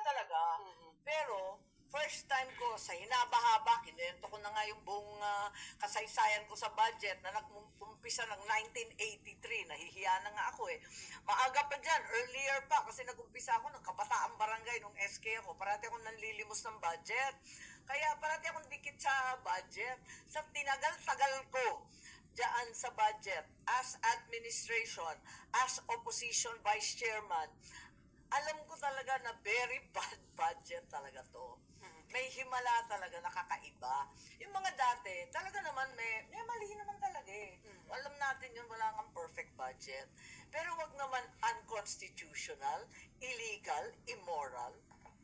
talaga. Pero, first time ko sa hinaba-haba, kinento ko na nga yung buong kasaysayan ko sa budget na nag-umpisa ng 1983. Nahihiya na nga ako eh. Maaga pa dyan, earlier pa, kasi nag-umpisa ako ng Kabataang Barangay nung SK ako. Parati akong nanlilimos ng budget. Kaya parati akong dikit sa budget. Sa tinagal-tagal ko diyan sa budget, as administration, as opposition vice chairman, alam ko talaga na very bad budget talaga to. May himala talaga, nakakaiba. Yung mga dati, talaga naman may mali naman talaga eh. Alam natin yun, wala kang perfect budget. Pero wag naman unconstitutional, illegal, immoral.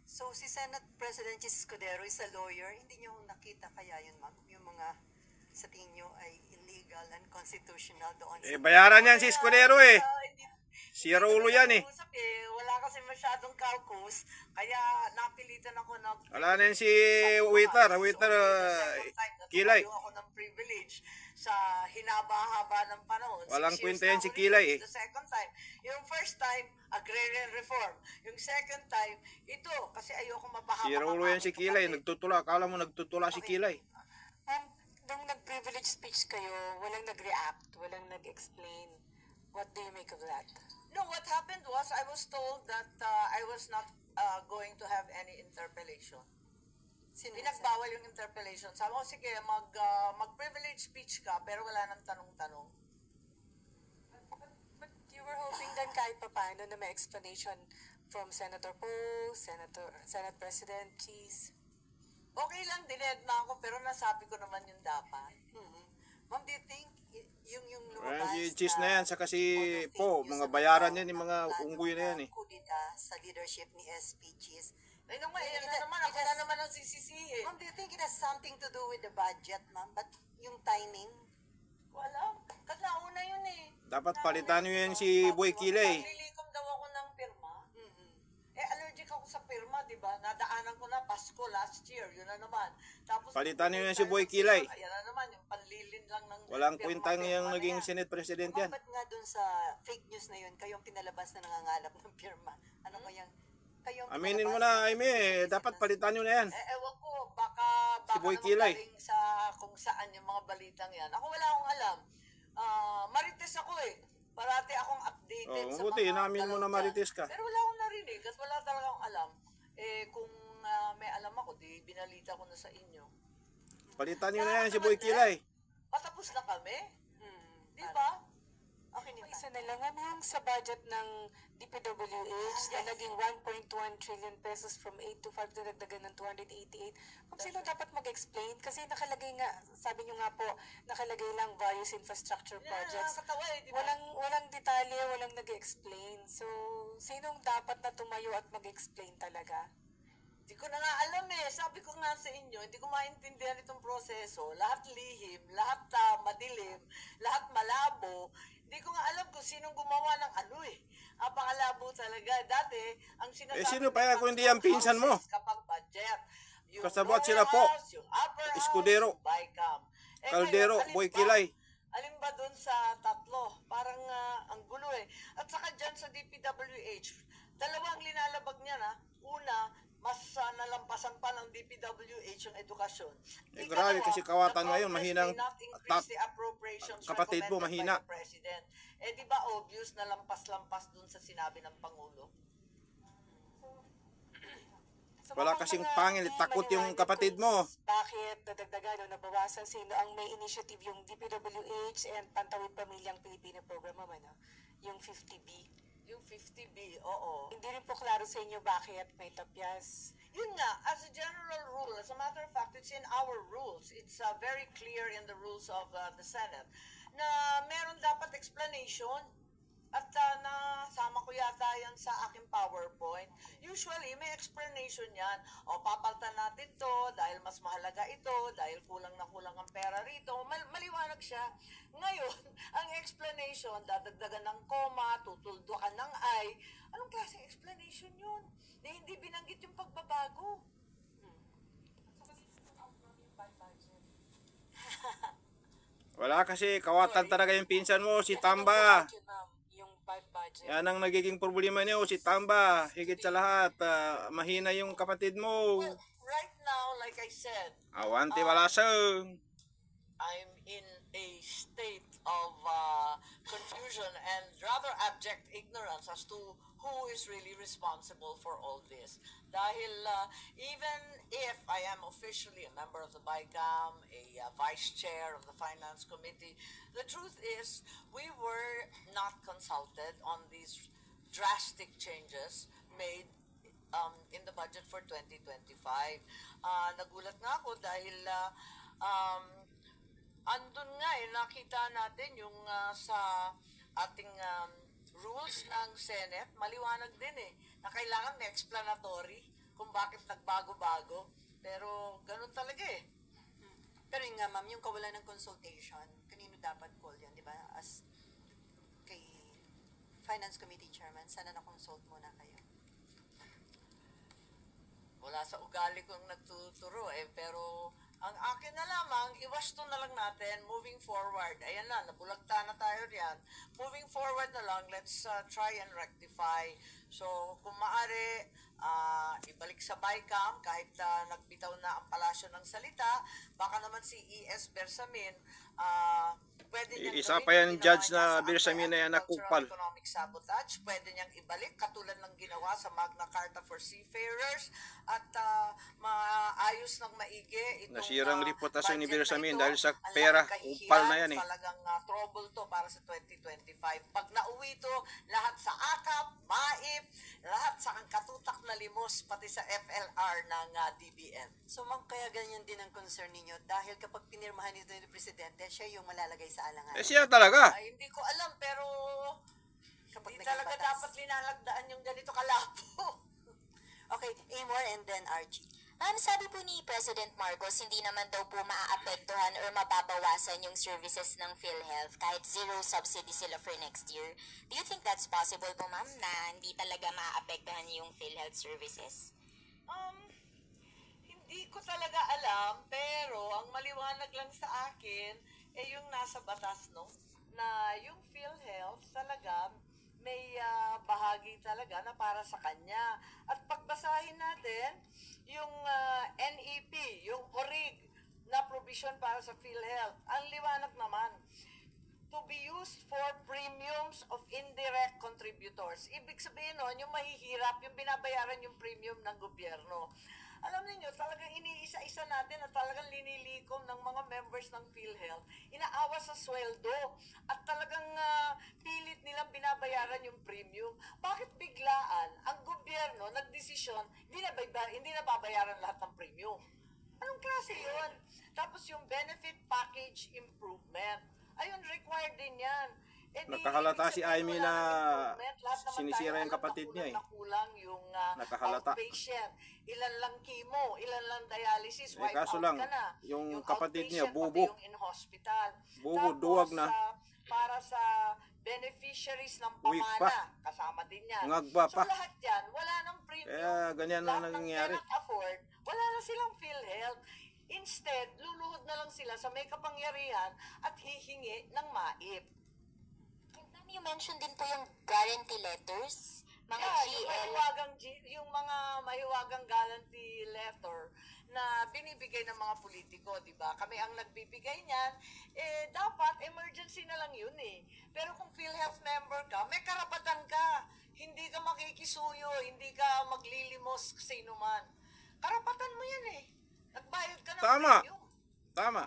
So si Senate President Chis Escudero is a lawyer, hindi niyo nakita kaya yun, ma'am? Yung mga sa tingin niyo ay illegal and constitutional doon. Bayaran yan si Escudero eh. Hindi Si Raulo yan eh. Wala kasi masyadong caucus, kaya napilitan ako na... Wala na yan si waiter Kilay. Yung ako ng privilege sa hinaba-haba ng panahon. Walang 6 years kwenta na yan ako si rito. Kilay eh. The second time. Yung first time, agrarian reform. Yung second time, ito, kasi ayoko mapahaba. Si Raulo yan si Kilay. Nagtutula. Akala mo nagtutula si Kilay. Nung nag-privilege speech kayo, walang nag-react, walang nag-explain. What do you make of that? No, what happened was I was told that I was not going to have any interpellation. Pinagbawal yung interpellation. Sabi ko, sige, mag-privilege speech ka, pero wala nang tanong-tanong. But you were hoping then kahit pa paano na may explanation from Senator Poe, Senate President Chis. Okay lang, dined na ako, pero nasabi ko naman yung dapat. Ma'am, do you think yung Ayan, lumabas si Chis na yan. Saka si Po. Mga bayaran yan. Yung mga unggoy na yan eh. kudita sa leadership ni SP Chis. Ay naman, yan na naman. Ako na naman ang sisisihin. Ma'am, do you think it has something to do with the budget, ma'am? But yung timing? Wala. Kasi nauna yun eh. Dapat palitan nyo yan si Boy Kilay. Nililikom daw ako ng pirma. Eh, allergic ako sa pirma, di ba? Nadaanan ko na Pasko last year. Yun na naman. Tapos, Palitan nyo yan si Boy Kilay. Ayan na naman, yung panlilin lang ng... Walang kwenta ngayong naging Senate President yan. Ba't nga dun sa fake news na yun, kayong pinalabas na nangangalap ng pirma? Ano ko yung... Aminin mo na, Aimee. Dapat palitan nyo na yan. Ewan ko, baka Si Boy naman Kilay. galing sa kung saan yung mga balitang yan. Ako wala akong alam. Marites ako eh. Parati akong updated sa Mabuti, mga inamin mo na galon marites dyan. ka. Pero wala akong narinig at wala talaga akong alam. Eh, kung may alam ako, di binalita ko na sa inyo. Palitan nyo na yan si Boy Kilay. Patapos na kami. Di ba? Okay, di ba? Isa na lang, ano yung sa budget ng DPWH na naging 1.1 trillion pesos from 8 to 5 na nagdagan ng 288. Kung sino dapat mag-explain? Kasi nakalagay nga, sabi nyo nga po, nakalagay lang various infrastructure projects. Nakakatawa eh, di ba? Walang detalye, walang nag-explain. So, sinong dapat na tumayo at mag-explain talaga? Hindi ko na nga alam eh. Sabi ko nga sa inyo, hindi ko maintindihan itong proseso. Lahat lihim, lahat madilim, lahat malabo. Hindi ko nga alam kung sinong gumawa ng ano eh. Apakalabo talaga. Dati, ang sinasabi... sino pa yan kung hindi ang pinsan mo? Kapag budget. Yung Kasabot lower sila po. house, yung upper house, Escudero. yung BICAM. Eh, Caldero, ngayon, alin Boy ba? Kilay. Alin ba dun sa tatlo? Parang ang gulo eh. At saka dyan sa DPWH, dalawang linalabag niya na. Una, mas nalampasan pa ng DPWH yung edukasyon. Eh, grabe, kasi kawatan ngayon, mahinang kapatid mo, mahina. President. Eh di ba obvious na lampas-lampas dun sa sinabi ng Pangulo? So, Wala mukhang kasing mga pangil, hindi takot yung maliwanag kapatid kung mo. Bakit nadagdagan o nabawasan, sino ang may initiative yung DPWH and Pantawid Pamilyang Pilipino Program, ano? Yung 50B. Yung 50B, oo. Hindi rin po klaro sa inyo bakit may tapyas. Yun nga, as a general rule, as a matter of fact, it's in our rules. It's very clear in the rules of the Senate na meron dapat explanation at nasama ko yata yan sa aking PowerPoint. Usually, may explanation yan. O, papaltan natin to dahil mas mahalaga ito, dahil kulang na kulang ang pera rito. Maliwanag siya. Ngayon, ang explanation, dadagdagan ng comma, tutuldukan ng I. Anong klaseng explanation yun? Na hindi binanggit yung pagbabago. Wala kasi kawatan talaga yung pinsan mo, si Tamba. Yung 5 budget. budget. Yan ang nagiging problema niyo, si Tamba, higit sa lahat, mahina yung kapatid mo. Well, right now, like I said, Awante walaseng. I'm in a state of confusion and rather abject ignorance as to who is really responsible for all this. Dahil even if I am officially a member of the BICAM, a vice chair of the Finance Committee, the truth is we were not consulted on these drastic changes made in the budget for 2025. Nagulat nga ako dahil andun nga nakita natin yung sa ating rules ng Senate, maliwanag din na kailangan may explanatory kung bakit nagbago-bago. Pero ganun talaga Pero yun nga ma'am, yung kawalan ng consultation, kanino dapat call yun, di ba? As kay Finance Committee Chairman, sana na-consult muna kayo. Wala sa ugali kong nagtuturo pero ang akin na lamang, iwasto na lang natin moving forward. Ayan na, nabulagta na tayo riyan. Moving forward na lang, let's try and rectify. So, kung maaari, ibalik sa BICAM kahit nagbitaw na ang palasyo ng salita, baka naman si E.S. Bersamin, pwede niyang Isa gawin pa yan, yung Judge, ginawa niya na sa Bersamin na yan anti-agricultural nakupal. economic sabotage, pwede niyang ibalik katulad ng ginawa sa Magna Carta for Seafarers at maayos ng maigi itong Nasirang reputasyon ni budget na Bersamin ito. dahil sa Ang pera, laking kahihiyan, upal na yan Talagang trouble to para sa 2025. Pag nauwi to, lahat sa AKAP, MAIP, lahat sa katutak na limos, pati sa FLR ng DBM. So ma'am, kaya ganyan din ang concern ninyo dahil kapag pinirmahan nito ni Presidente, siya yung malalagay sa alanganan. Siya talaga. Ay, hindi ko alam, pero Kapag hindi naging talaga batas. dapat linalagdaan yung ganito kalabo. Okay, Amor and then Archie. Ma'am, sabi po ni President Marcos, hindi naman daw po maaapektuhan or mababawasan yung services ng PhilHealth kahit zero subsidy sila for next year. Do you think that's possible po, ma'am, na hindi talaga maaapektuhan yung PhilHealth services? Hindi ko talaga alam, pero ang maliwanag lang sa akin, yung nasa batas, no? Na yung PhilHealth talaga, may bahagi talaga na para sa kanya. At pagbasahin natin, yung NEP, yung ORIG na provision para sa PhilHealth, ang liwanag naman, to be used for premiums of indirect contributors. Ibig sabihin nun, yung mahihirap, yung binabayaran yung premium ng gobyerno. Alam niyo, talagang iniisa-isa natin at talagang linilikom ng mga members ng PhilHealth. Inaawa sa sweldo at talagang pilit nilang binabayaran yung premium. Bakit biglaan ang gobyerno nagdesisyon hindi na babayaran lahat ng premium? Anong klase yun? Tapos yung benefit package improvement. Ayun, required din yan. Nakahalata si Amy na sinisira yung kapatid niya Nakulang yung Nakahalata. outpatient. Ilan lang chemo, ilan lang dialysis, wipe kaso out lang, ka na. yung kapatid niya, outpatient, bubo. pati yung in-hospital. Bubo, Tapos, duwag na. para sa beneficiaries ng Weak pa. pamana, kasama din yan. Ngagba pa. So lahat yan, wala nang premium. Kaya ganyan lang Lahat ng nangyayari. cannot afford, wala na silang PhilHealth. Instead, luluhod na lang sila sa may kapangyarihan at hihingi ng MAIP. Ma'am, you mentioned din po yung guarantee letters, mga Yung mga mahiwagang guarantee letter na binibigay ng mga politiko, di ba? Kami ang nagbibigay niyan, dapat emergency na lang yun Pero kung PhilHealth member ka, may karapatan ka. Hindi ka makikisuyo, hindi ka maglilimos sino man. Karapatan mo yan Nagbayad ka ng Tama. premium. Tama.